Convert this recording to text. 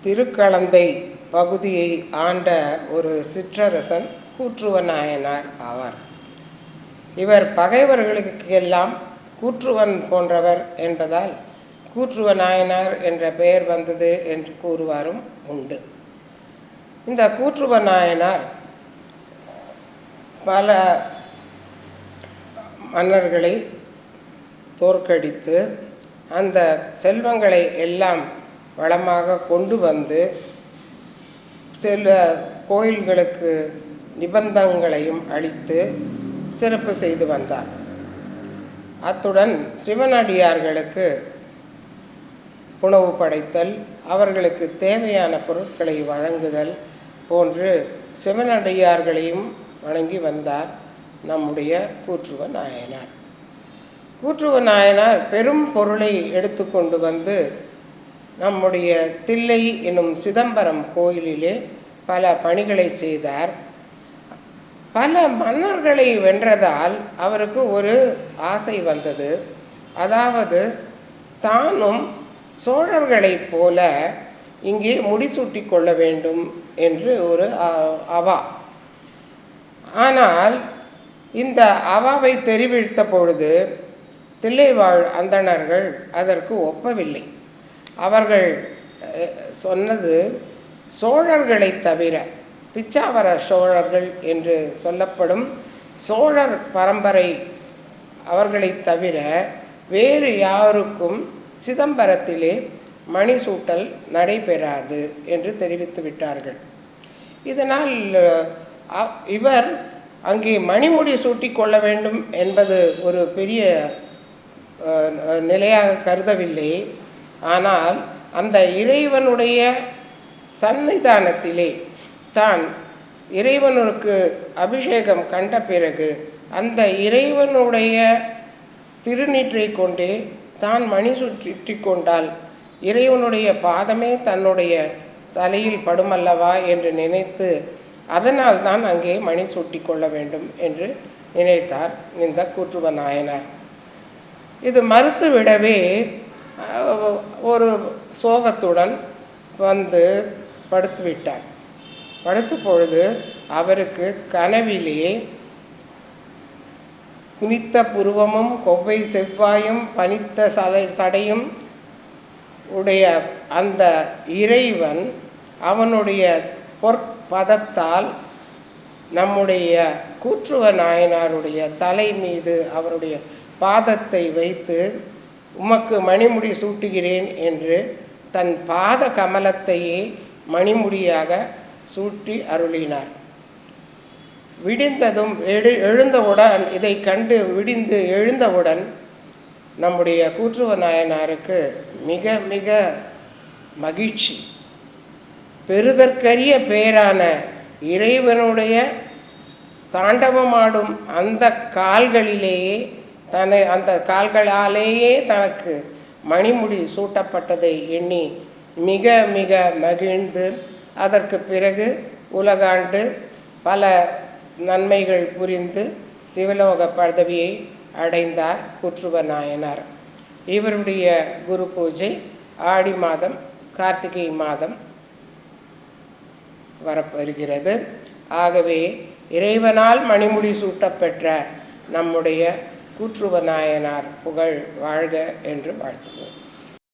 திருக்களந்தை பகுதியை ஆண்ட ஒரு சிற்றரசன் கூற்றுவ நாயனார் ஆவார். இவர் பகைவர்களுக்கெல்லாம் கூற்றுவன் போன்றவர் என்பதால் கூற்றுவ நாயனார் என்ற பெயர் வந்தது என்று கூறுவாரும் உண்டு. இந்த கூற்றுவ நாயனார் பல மன்னர்களை தோற்கடித்து அந்த செல்வங்களை எல்லாம் வளமாக கொண்டு வந்து கோயில்களுக்கு நிபந்தங்களையும் அளித்து சிறப்பு செய்து வந்தார். அத்துடன் சிவனடியார்களுக்கு உணவு படைத்தல், அவர்களுக்கு தேவையான பொருட்களை வழங்குதல் போன்று சிவனடியார்களையும் வணங்கி வந்தார் நம்முடைய கூற்றுவ நாயனார். கூற்றுவ நாயனார் பெரும் பொருளை எடுத்துக்கொண்டு வந்து நம்முடைய தில்லை என்னும் சிதம்பரம் கோயிலிலே பல பணிகளை செய்தார். பல மன்னர்களை வென்றதால் அவருக்கு ஒரு ஆசை வந்தது. அதாவது தானும் சோழர்களைப் போல இங்கே முடிசூட்டி கொள்ள வேண்டும் என்று ஒரு அவா. ஆனால் இந்த அவாவை தெரிவித்த பொழுது தில்லைவாழ் அந்தணர்கள் அதற்கு ஒப்பவில்லை. அவர்கள் சொன்னது, சோழர்களை தவிர பிச்சாவர சோழர்கள் என்று சொல்லப்படும் சோழர் பரம்பரை அவர்களை தவிர வேறு யாருக்கும் சிதம்பரத்திலே மணிசூட்டல் நடைபெறாது என்று தெரிவித்து விட்டார்கள். இதனால் இவர் அங்கே மணிமுடி சூட்டி கொள்ள வேண்டும் என்பது ஒரு பெரிய நிலையாக கருதவில்லை. ஆனால் அந்த இறைவனுடைய சன்னிதானத்திலே தான் இறைவனுக்கு அபிஷேகம் கண்ட பிறகு அந்த இறைவனுடைய திருநீற்றை கொண்டே தான் மணி சுற்றி கொண்டால் இறைவனுடைய பாதமே தன்னுடைய தலையில் படுமல்லவா என்று நினைத்து அதனால் தான் அங்கே மணி சூட்டி கொள்ள வேண்டும் என்று நினைத்தார் இந்த கூற்றுவ நாயனார். இது மறுத்துவிடவே ஒரு சோகத்துடன் வந்து படுத்துவிட்டார். படுத்த பொழுது அவருக்கு கனவிலே குனித்த புருவமும் கொவ்வை செவ்வாயும் பனித்த சடையும் உடைய அந்த இறைவன் அவனுடைய பொற்பதத்தால் நம்முடைய கூற்றுவ நாயனாருடைய தலை மீது அவருடைய பாதத்தை வைத்து உமக்கு மணிமுடி சூட்டுகிறேன் என்று தன் பாத கமலத்தையே மணிமுடியாக சூட்டி அருளினார். விடிந்ததும் எழுந்தவுடன் இதை கண்டு விடிந்து எழுந்தவுடன் நம்முடைய கூற்றுவ நாயனாருக்கு மிக மிக மகிழ்ச்சி. பெறுதற்கரிய பேரான இறைவனுடைய தாண்டவமாடும் அந்த கால்களிலேயே அந்த கால்களாலேயே தனக்கு மணிமுடி சூட்டப்பட்டதை எண்ணி மிக மிக மகிழ்ந்து அதற்கு பிறகு உலகாண்டு பல நன்மைகள் புரிந்து சிவலோக பதவியை அடைந்தார் கூற்றுவ நாயனார். இவருடைய குரு பூஜை ஆடி மாதம் கார்த்திகை மாதம் வரப்பெறுகிறது. ஆகவே இறைவனால் மணிமுடி சூட்டப்பெற்ற நம்முடைய கூற்றுவ நாயனார் புகழ் வாழ்க என்று வாழ்த்துவோம்.